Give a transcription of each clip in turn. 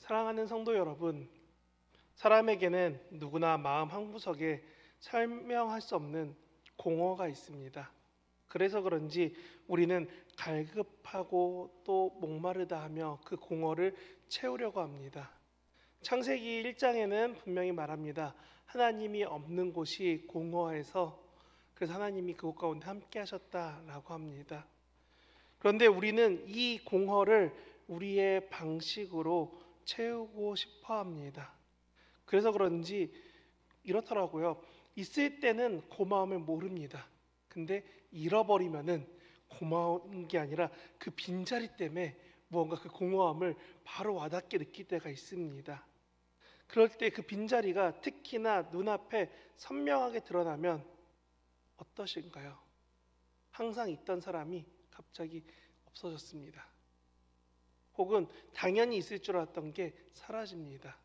사랑하는 성도 여러분, 사람에게는 누구나 마음 한구석에 설명할 수 없는 공허가 있습니다. 그래서 그런지 우리는 갈급하고 또 목마르다 하며 그 공허를 채우려고 합니다. 창세기 1장에는 분명히 말합니다. 하나님이 없는 곳이 공허해서 그래서 하나님이 그곳 가운데 함께 하셨다라고 합니다. 그런데 우리는 이 공허를 우리의 방식으로 채우고 싶어 합니다. 그래서 그런지 이렇더라고요. 있을 때는 고마움을 모릅니다. 근데 잃어버리면은 고마운 게 아니라 그 빈자리 때문에 무언가 그 공허함을 바로 와닿게 느낄 때가 있습니다. 그럴 때 그 빈자리가 특히나 눈앞에 선명하게 드러나면 어떠신가요? 항상 있던 사람이 갑자기 없어졌습니다. 혹은 당연히 있을 줄 알았던 게 사라집니다.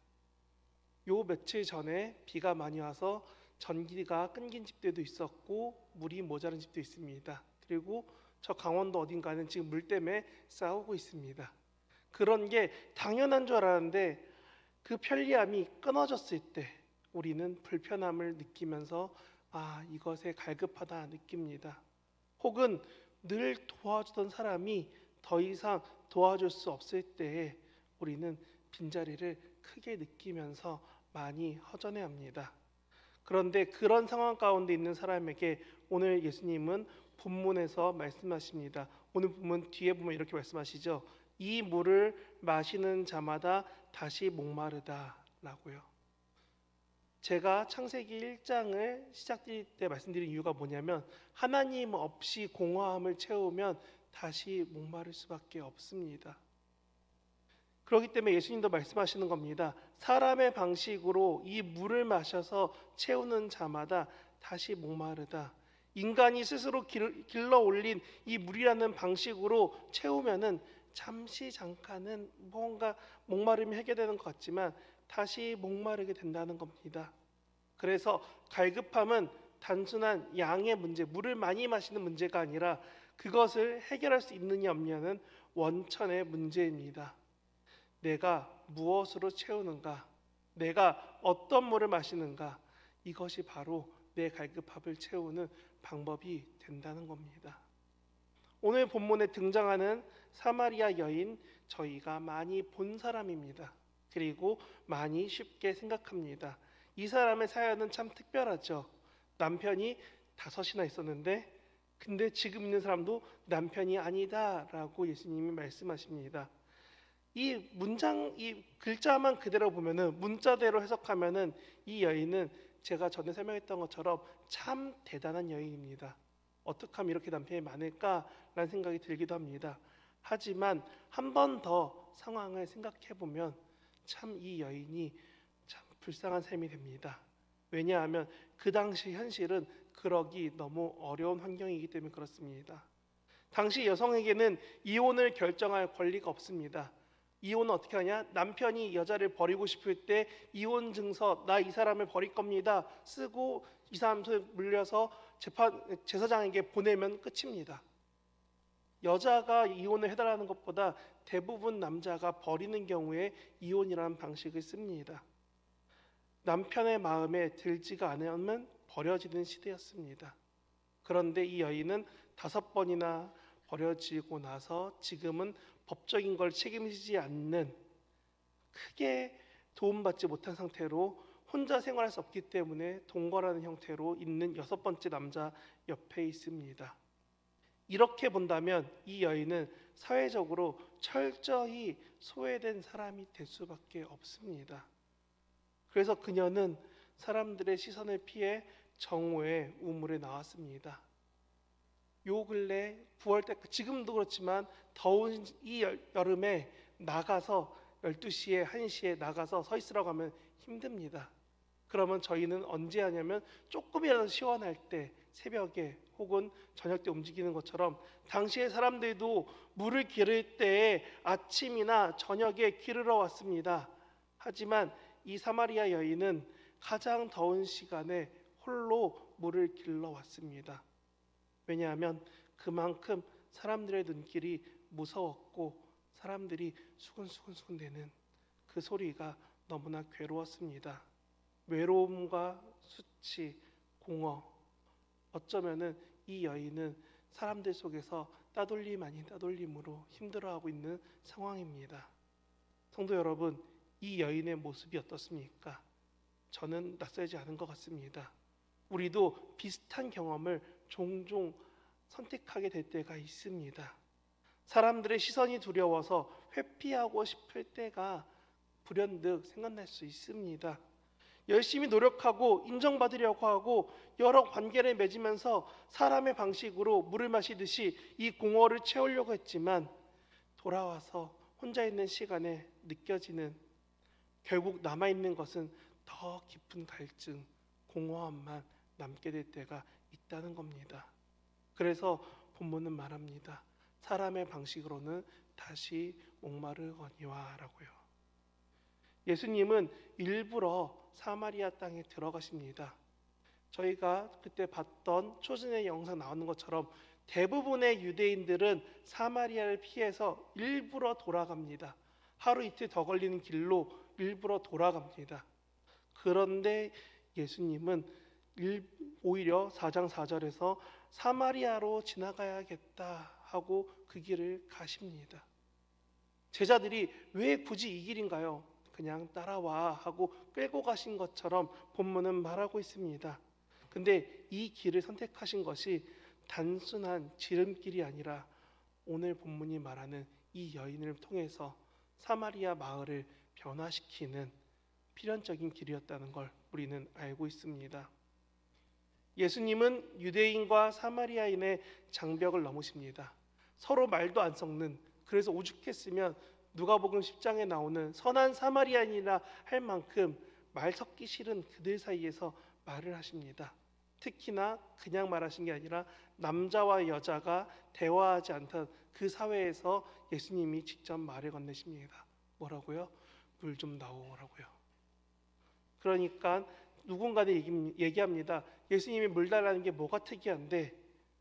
요 며칠 전에 비가 많이 와서 전기가 끊긴 집들도 있었고 물이 모자른 집도 있습니다. 그리고 저 강원도 어딘가는 지금 물 때문에 싸우고 있습니다. 그런 게 당연한 줄 알았는데 그 편리함이 끊어졌을 때 우리는 불편함을 느끼면서 이것에 갈급하다 느낍니다. 혹은 늘 도와주던 사람이 더 이상 도와줄 수 없을 때에 우리는 빈자리를 크게 느끼면서 많이 허전해합니다. 그런데 그런 상황 가운데 있는 사람에게 오늘 예수님은 본문에서 말씀하십니다. 오늘 본문 뒤에 보면 이렇게 말씀하시죠. 이 물을 마시는 자마다 다시 목마르다라고요. 제가 창세기 1장을 시작될 때 말씀드린 이유가 뭐냐면 하나님 없이 공허함을 채우면 다시 목마를 수밖에 없습니다. 그렇기 때문에 예수님도 말씀하시는 겁니다. 사람의 방식으로 이 물을 마셔서 채우는 자마다 다시 목마르다. 인간이 스스로 길러 올린 이 물이라는 방식으로 채우면은 잠깐은 뭔가 목마름이 해결되는 것 같지만 다시 목마르게 된다는 겁니다. 그래서 갈급함은 단순한 양의 문제, 물을 많이 마시는 문제가 아니라 그것을 해결할 수 있느냐 없느냐는 원천의 문제입니다. 내가 무엇으로 채우는가? 내가 어떤 물을 마시는가? 이것이 바로 내 갈급함을 채우는 방법이 된다는 겁니다. 오늘 본문에 등장하는 사마리아 여인, 저희가 많이 본 사람입니다. 그리고 많이 쉽게 생각합니다. 이 사람의 사연은 참 특별하죠. 남편이 5이나 있었는데 근데 지금 있는 사람도 남편이 아니다라고 예수님이 말씀하십니다. 이 글자만 그대로 보면은 문자대로 해석하면은 이 여인은 제가 전에 설명했던 것처럼 참 대단한 여인입니다. 어떻게 하면 이렇게 남편이 많을까라는 생각이 들기도 합니다. 하지만 한 번 더 상황을 생각해 보면 참 이 여인이 참 불쌍한 삶이 됩니다. 왜냐하면 그 당시 현실은 그러기 너무 어려운 환경이기 때문에 그렇습니다. 당시 여성에게는 이혼을 결정할 권리가 없습니다. 이혼은 어떻게 하냐? 남편이 여자를 버리고 싶을 때 이혼 증서 나 이 사람을 버릴 겁니다 쓰고 이 사람 손에 물려서 제사장에게 보내면 끝입니다. 여자가 이혼을 해달라는 것보다 대부분 남자가 버리는 경우에 이혼이라는 방식을 씁니다. 남편의 마음에 들지가 않으면 버려지는 시대였습니다. 그런데 이 여인은 5번이나 버려지고 나서 지금은 법적인 걸 책임지지 않는 크게 도움받지 못한 상태로 혼자 생활할 수 없기 때문에 동거라는 형태로 있는 6번째 남자 옆에 있습니다. 이렇게 본다면 이 여인은 사회적으로 철저히 소외된 사람이 될 수밖에 없습니다. 그래서 그녀는 사람들의 시선을 피해 정오의 우물에 나왔습니다. 요 근래 9월 때 지금도 그렇지만 더운 이 여름에 나가서 12시에 1시에 나가서 서 있으라고 하면 힘듭니다. 그러면 저희는 언제 하냐면 조금이라도 시원할 때 새벽에 혹은 저녁 때 움직이는 것처럼 당시의 사람들도 물을 기를 때 아침이나 저녁에 기르러 왔습니다. 하지만 이 사마리아 여인은 가장 더운 시간에 홀로 물을 길러 왔습니다. 왜냐하면 그만큼 사람들의 눈길이 무서웠고 사람들이 수근수근수근대는 그 소리가 너무나 괴로웠습니다. 외로움과 수치, 공허, 어쩌면은 이 여인은 사람들 속에서 따돌림 아닌 따돌림으로 힘들어하고 있는 상황입니다. 성도 여러분, 이 여인의 모습이 어떻습니까? 저는 낯설지 않은 것 같습니다. 우리도 비슷한 경험을 종종 선택하게 될 때가 있습니다. 사람들의 시선이 두려워서 회피하고 싶을 때가 불현듯 생각날 수 있습니다. 열심히 노력하고 인정받으려고 하고 여러 관계를 맺으면서 사람의 방식으로 물을 마시듯이 이 공허를 채우려고 했지만 돌아와서 혼자 있는 시간에 느껴지는, 결국 남아있는 것은 더 깊은 갈증, 공허함만 남게 될 때가 있다는 겁니다. 그래서 본문은 말합니다. 사람의 방식으로는 다시 목마르거니와 라고요. 예수님은 일부러 사마리아 땅에 들어가십니다. 저희가 그때 봤던 초전의 영상 나오는 것처럼 대부분의 유대인들은 사마리아를 피해서 일부러 돌아갑니다. 하루 이틀 더 걸리는 길로 일부러 돌아갑니다. 그런데 예수님은 오히려 4장 4절에서 사마리아로 지나가야겠다 하고 그 길을 가십니다. 제자들이 왜 굳이 이 길인가요? 그냥 따라와 하고 끌고 가신 것처럼 본문은 말하고 있습니다. 근데 이 길을 선택하신 것이 단순한 지름길이 아니라 오늘 본문이 말하는 이 여인을 통해서 사마리아 마을을 변화시키는 필연적인 길이었다는 걸 우리는 알고 있습니다. 예수님은 유대인과 사마리아인의 장벽을 넘으십니다. 서로 말도 안 섞는, 그래서 오죽했으면 누가복음 10장에 나오는 선한 사마리아인이라 할 만큼 말 섞기 싫은 그들 사이에서 말을 하십니다. 특히나 그냥 말하신 게 아니라 남자와 여자가 대화하지 않던 그 사회에서 예수님이 직접 말을 건네십니다. 뭐라고요? 물 좀 나오라고요. 그러니까 누군가는 얘기합니다. 예수님이 물 달라는 게 뭐가 특이한데?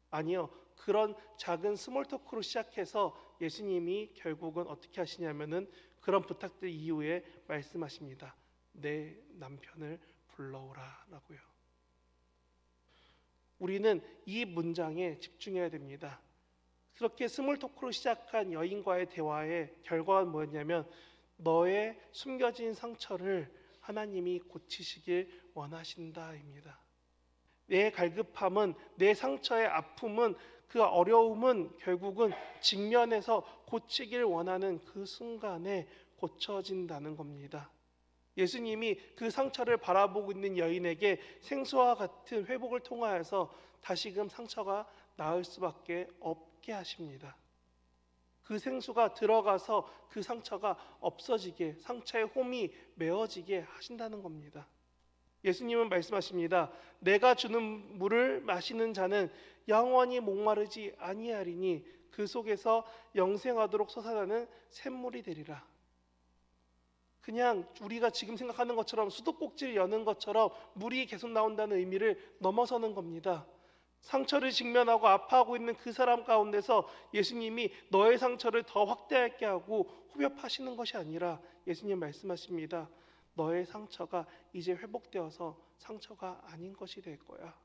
아니요. 그런 작은 스몰 토크로 시작해서 예수님이 결국은 어떻게 하시냐면은 그런 부탁들 이후에 말씀하십니다. 내 남편을 불러오라 라고요. 우리는 이 문장에 집중해야 됩니다. 그렇게 스몰 토크로 시작한 여인과의 대화의 결과는 뭐였냐면 너의 숨겨진 상처를 하나님이 고치시길 원하신다입니다. 내 갈급함은, 내 상처의 아픔은, 그 어려움은 결국은 직면해서 고치길 원하는 그 순간에 고쳐진다는 겁니다. 예수님이 그 상처를 바라보고 있는 여인에게 생수와 같은 회복을 통하여서 다시금 상처가 나을 수밖에 없게 하십니다. 그 생수가 들어가서 그 상처가 없어지게, 상처의 홈이 메어지게 하신다는 겁니다. 예수님은 말씀하십니다. 내가 주는 물을 마시는 자는 영원히 목마르지 아니하리니 그 속에서 영생하도록 솟아나는 샘물이 되리라. 그냥 우리가 지금 생각하는 것처럼 수도꼭지를 여는 것처럼 물이 계속 나온다는 의미를 넘어서는 겁니다. 상처를 직면하고 아파하고 있는 그 사람 가운데서 예수님이 너의 상처를 더 확대하게 하고 후벼파시는 것이 아니라 예수님 말씀하십니다. 너의 상처가 이제 회복되어서 상처가 아닌 것이 될 거야.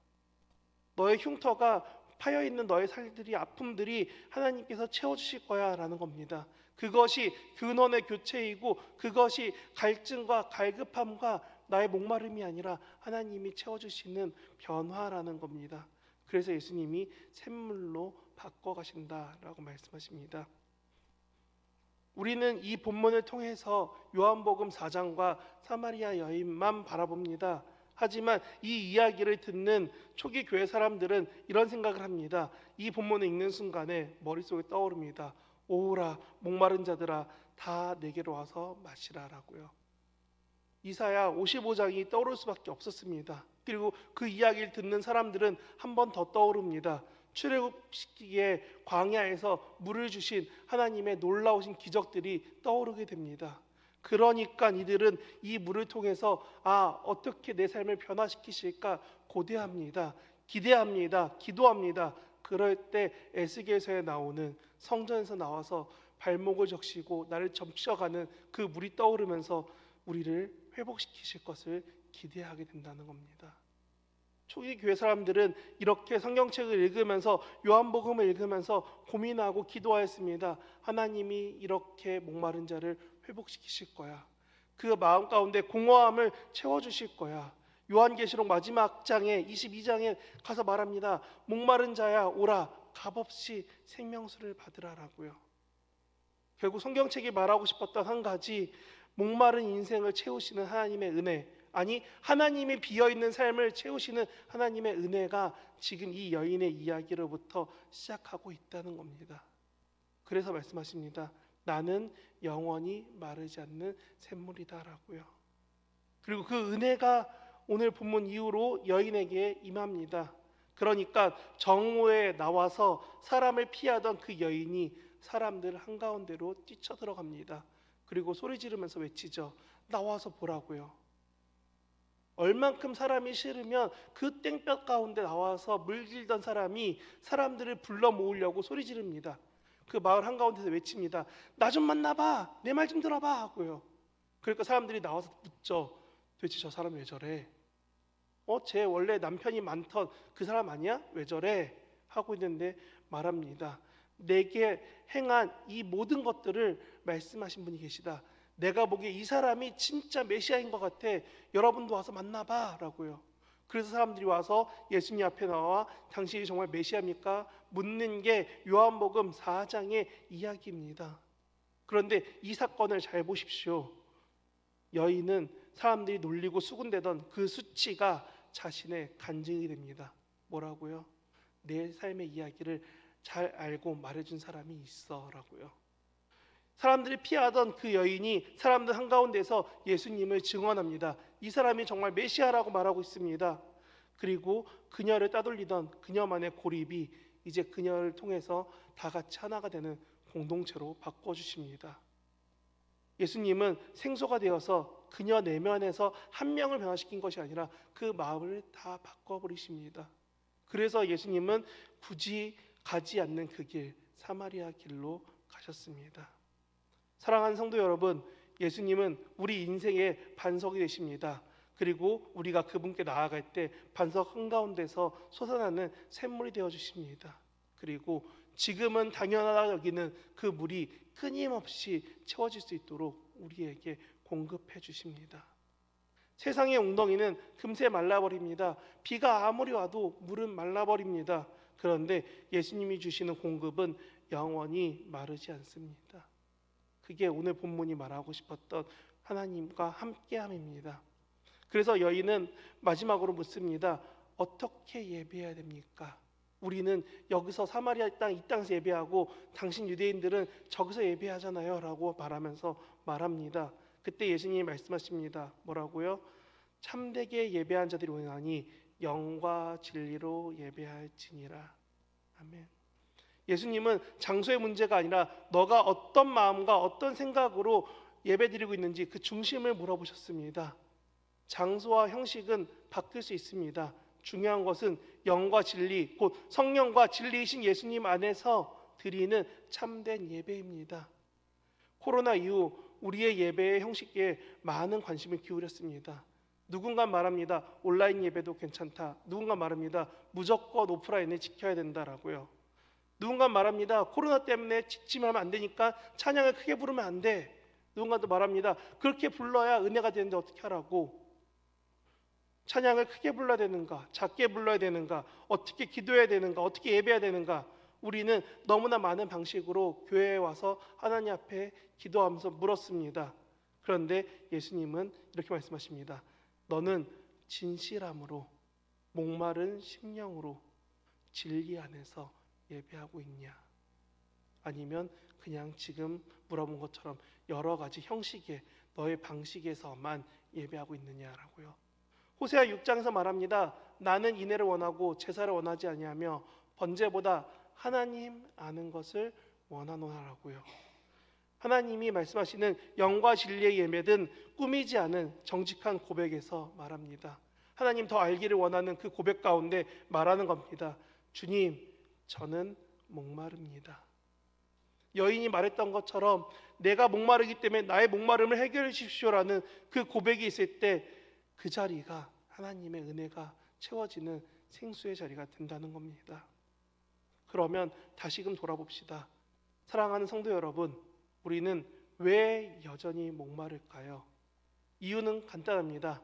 너의 흉터가 파여있는 너의 살들이, 아픔들이 하나님께서 채워주실 거야 라는 겁니다. 그것이 근원의 교체이고 그것이 갈증과 갈급함과 나의 목마름이 아니라 하나님이 채워주시는 변화라는 겁니다. 그래서 예수님이 샘물로 바꿔가신다라고 말씀하십니다. 우리는 이 본문을 통해서 요한복음 4장과 사마리아 여인만 바라봅니다. 하지만 이 이야기를 듣는 초기 교회 사람들은 이런 생각을 합니다. 이 본문을 읽는 순간에 머릿속에 떠오릅니다. 오라 목마른 자들아 다 내게로 와서 마시라라고요. 이사야 55장이 떠오를 수밖에 없었습니다. 그리고 그 이야기를 듣는 사람들은 한 번 더 떠오릅니다. 출애굽시기에 광야에서 물을 주신 하나님의 놀라우신 기적들이 떠오르게 됩니다. 그러니까 이들은 이 물을 통해서 어떻게 내 삶을 변화시키실까 고대합니다. 기대합니다. 기도합니다. 그럴 때 에스겔서에 나오는, 성전에서 나와서 발목을 적시고 나를 점쳐가는 그 물이 떠오르면서 우리를 회복시키실 것을 기대하게 된다는 겁니다. 초기 교회 사람들은 이렇게 성경책을 읽으면서 요한복음을 읽으면서 고민하고 기도하였습니다. 하나님이 이렇게 목마른 자를 회복시키실 거야. 그 마음 가운데 공허함을 채워주실 거야. 요한계시록 마지막 장에 22장에 가서 말합니다. 목마른 자야 오라 값없이 생명수를 받으라라고요. 결국 성경책이 말하고 싶었던 한 가지, 목마른 인생을 채우시는 하나님의 은혜, 아니 하나님이 비어있는 삶을 채우시는 하나님의 은혜가 지금 이 여인의 이야기로부터 시작하고 있다는 겁니다. 그래서 말씀하십니다. 나는 영원히 마르지 않는 샘물이다라고요. 그리고 그 은혜가 오늘 본문 이후로 여인에게 임합니다. 그러니까 정오에 나와서 사람을 피하던 그 여인이 사람들 한가운데로 뛰쳐들어갑니다. 그리고 소리 지르면서 외치죠. 나와서 보라고요. 얼만큼 사람이 싫으면 그 땡볕 가운데 나와서 물길던 사람이 사람들을 불러 모으려고 소리 지릅니다. 그 마을 한가운데서 외칩니다. 나 좀 만나봐. 내 말 좀 들어봐 하고요. 그러니까 사람들이 나와서 묻죠. 도대체 저 사람 왜 저래? 쟤 원래 남편이 많던 그 사람 아니야? 왜 저래? 하고 있는데 말합니다. 내게 행한 이 모든 것들을 말씀하신 분이 계시다. 내가 보기에 이 사람이 진짜 메시아인 것 같아. 여러분도 와서 만나봐 라고요. 그래서 사람들이 와서 예수님 앞에 나와 당신이 정말 메시아입니까? 묻는 게 요한복음 4장의 이야기입니다. 그런데 이 사건을 잘 보십시오. 여인은 사람들이 놀리고 수군대던 그 수치가 자신의 간증이 됩니다. 뭐라고요? 내 삶의 이야기를 잘 알고 말해준 사람이 있어 라고요. 사람들이 피하던 그 여인이 사람들 한가운데서 예수님을 증언합니다. 이 사람이 정말 메시아라고 말하고 있습니다. 그리고 그녀를 따돌리던 그녀만의 고립이 이제 그녀를 통해서 다 같이 하나가 되는 공동체로 바꿔주십니다. 예수님은 생소가 되어서 그녀 내면에서 한 명을 변화시킨 것이 아니라 그 마음을 다 바꿔버리십니다. 그래서 예수님은 굳이 가지 않는 그 길, 사마리아 길로 가셨습니다. 사랑하는 성도 여러분, 예수님은 우리 인생의 반석이 되십니다. 그리고 우리가 그분께 나아갈 때 반석 한가운데서 솟아나는 샘물이 되어주십니다. 그리고 지금은 당연하다 여기는 그 물이 끊임없이 채워질 수 있도록 우리에게 공급해 주십니다. 세상의 웅덩이는 금세 말라버립니다. 비가 아무리 와도 물은 말라버립니다. 그런데 예수님이 주시는 공급은 영원히 마르지 않습니다. 그게 오늘 본문이 말하고 싶었던 하나님과 함께함입니다. 그래서 여인은 마지막으로 묻습니다. 어떻게 예배해야 됩니까? 우리는 여기서 사마리아 땅, 이 땅에서 예배하고 당신 유대인들은 저기서 예배하잖아요 라고 말하면서 말합니다. 그때 예수님이 말씀하십니다. 뭐라고요? 참되게 예배한 자들이 오나니 영과 진리로 예배할지니라. 아멘. 예수님은 장소의 문제가 아니라 너가 어떤 마음과 어떤 생각으로 예배드리고 있는지 그 중심을 물어보셨습니다. 장소와 형식은 바뀔 수 있습니다. 중요한 것은 영과 진리, 곧 성령과 진리이신 예수님 안에서 드리는 참된 예배입니다. 코로나 이후 우리의 예배의 형식에 많은 관심을 기울였습니다. 누군가 말합니다. 온라인 예배도 괜찮다. 누군가 말합니다. 무조건 오프라인을 지켜야 된다라고요. 누군가 말합니다. 코로나 때문에 지치면 안 되니까 찬양을 크게 부르면 안 돼. 누군가도 말합니다. 그렇게 불러야 은혜가 되는데 어떻게 하라고. 찬양을 크게 불러야 되는가, 작게 불러야 되는가, 어떻게 기도해야 되는가, 어떻게 예배해야 되는가. 우리는 너무나 많은 방식으로 교회에 와서 하나님 앞에 기도하면서 물었습니다. 그런데 예수님은 이렇게 말씀하십니다. 너는 진실함으로 목마른 심령으로 진리 안에서 예배하고 있냐? 아니면 그냥 지금 물어본 것처럼 여러 가지 형식의 너의 방식에서만 예배하고 있느냐라고요. 호세아 6장에서 말합니다. 나는 인애를 원하고 제사를 원하지 아니하며 번제보다 하나님 아는 것을 원하노라라고요. 하나님이 말씀하시는 영과 진리의 예배는 꾸미지 않은 정직한 고백에서 말합니다. 하나님 더 알기를 원하는 그 고백 가운데 말하는 겁니다. 주님, 저는 목마릅니다. 여인이 말했던 것처럼 내가 목마르기 때문에 나의 목마름을 해결해 주십시오라는 그 고백이 있을 때 그 자리가 하나님의 은혜가 채워지는 생수의 자리가 된다는 겁니다. 그러면 다시금 돌아봅시다. 사랑하는 성도 여러분, 우리는 왜 여전히 목마를까요? 이유는 간단합니다.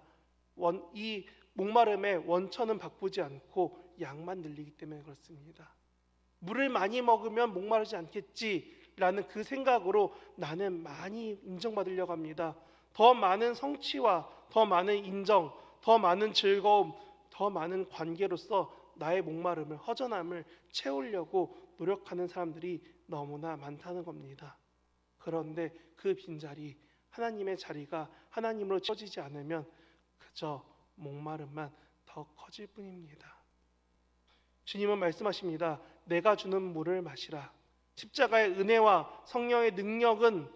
이 목마름의 원천은 바꾸지 않고 양만 늘리기 때문에 그렇습니다. 물을 많이 먹으면 목마르지 않겠지라는 그 생각으로 나는 많이 인정받으려고 합니다. 더 많은 성취와 더 많은 인정, 더 많은 즐거움, 더 많은 관계로서 나의 목마름을, 허전함을 채우려고 노력하는 사람들이 너무나 많다는 겁니다. 그런데 그 빈자리, 하나님의 자리가 하나님으로 채워지지 않으면 그저 목마름만 더 커질 뿐입니다. 주님은 말씀하십니다. 내가 주는 물을 마시라. 십자가의 은혜와 성령의 능력은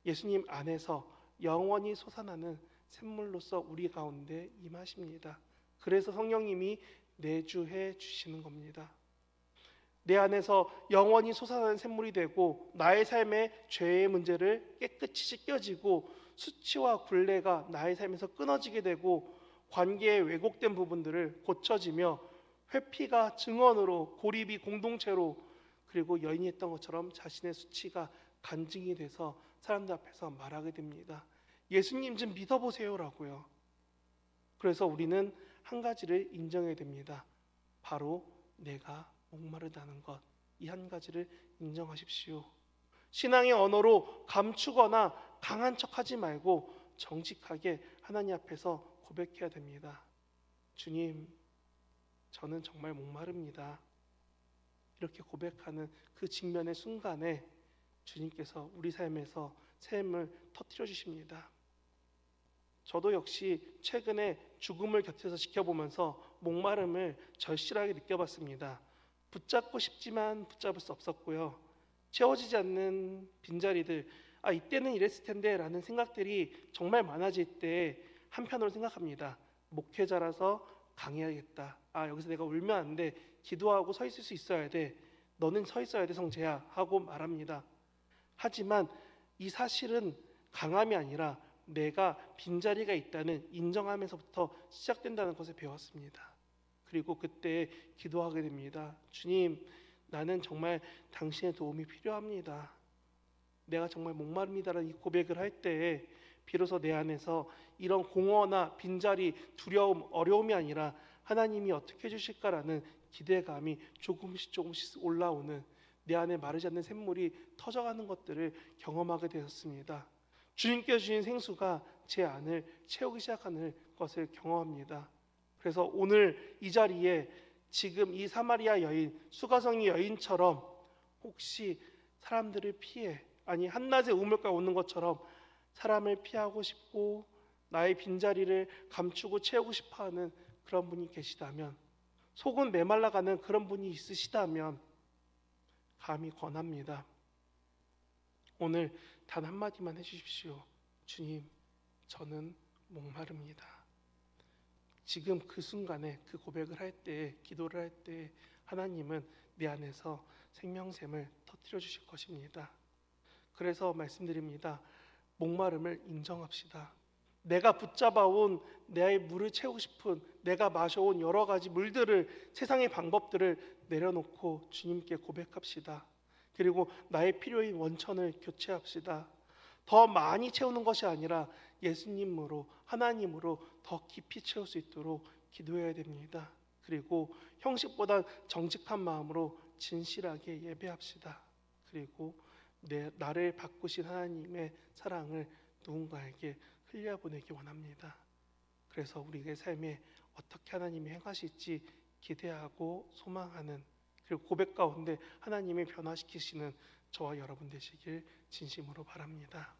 예수님 안에서 영원히 솟아나는 샘물로서 우리 가운데 임하십니다. 그래서 성령님이 내주해 주시는 겁니다. 내 안에서 영원히 솟아나는 샘물이 되고 나의 삶의 죄의 문제를 깨끗이 씻겨지고 수치와 굴레가 나의 삶에서 끊어지게 되고 관계의 왜곡된 부분들을 고쳐지며 회피가 증언으로, 고립이 공동체로, 그리고 여인이 했던 것처럼 자신의 수치가 간증이 돼서 사람들 앞에서 말하게 됩니다. 예수님 좀 믿어보세요라고요. 그래서 우리는 한 가지를 인정해야 됩니다. 바로 내가 목마르다는 것, 이 한 가지를 인정하십시오. 신앙의 언어로 감추거나 강한 척하지 말고 정직하게 하나님 앞에서 고백해야 됩니다. 주님, 저는 정말 목마릅니다. 이렇게 고백하는 그 직면의 순간에 주님께서 우리 삶에서 샘을 터뜨려 주십니다. 저도 역시 최근에 죽음을 곁에서 지켜보면서 목마름을 절실하게 느껴봤습니다. 붙잡고 싶지만 붙잡을 수 없었고요. 채워지지 않는 빈자리들, 이때는 이랬을 텐데 라는 생각들이 정말 많아질 때 한편으로 생각합니다. 목회자라서 강해야겠다. 여기서 내가 울면 안 돼. 기도하고 서 있을 수 있어야 돼. 너는 서 있어야 돼, 성재야. 하고 말합니다. 하지만 이 사실은 강함이 아니라 내가 빈자리가 있다는 인정하면서부터 시작된다는 것을 배웠습니다. 그리고 그때 기도하게 됩니다. 주님, 나는 정말 당신의 도움이 필요합니다. 내가 정말 목마릅니다라는 이 고백을 할 때에 비로소 내 안에서 이런 공허나 빈자리, 두려움, 어려움이 아니라 하나님이 어떻게 해주실까라는 기대감이 조금씩 올라오는, 내 안에 마르지 않는 샘물이 터져가는 것들을 경험하게 되었습니다. 주님께서 주신 생수가 제 안을 채우기 시작하는 것을 경험합니다. 그래서 오늘 이 자리에 지금 이 사마리아 여인, 수가성의 여인처럼 혹시 사람들을 피해, 한낮에 우물가 오는 것처럼 사람을 피하고 싶고 나의 빈자리를 감추고 채우고 싶어하는 그런 분이 계시다면, 속은 메말라가는 그런 분이 있으시다면 감히 권합니다. 오늘 단 한마디만 해주십시오. 주님, 저는 목마릅니다. 지금 그 순간에 그 고백을 할 때, 기도를 할 때 하나님은 내 안에서 생명샘을 터뜨려 주실 것입니다. 그래서 말씀드립니다. 목마름을 인정합시다. 내가 붙잡아온 내 물을 채우고 싶은, 내가 마셔온 여러 가지 물들을, 세상의 방법들을 내려놓고 주님께 고백합시다. 그리고 나의 필요인 원천을 교체합시다. 더 많이 채우는 것이 아니라 예수님으로, 하나님으로 더 깊이 채울 수 있도록 기도해야 됩니다. 그리고 형식보다 정직한 마음으로 진실하게 예배합시다. 그리고 나를 바꾸신 하나님의 사랑을 누군가에게 흘려보내기 원합니다. 그래서 우리의 삶에 어떻게 하나님이 행하실지 기대하고 소망하는, 그리고 고백 가운데 하나님이 변화시키시는 저와 여러분 되시길 진심으로 바랍니다.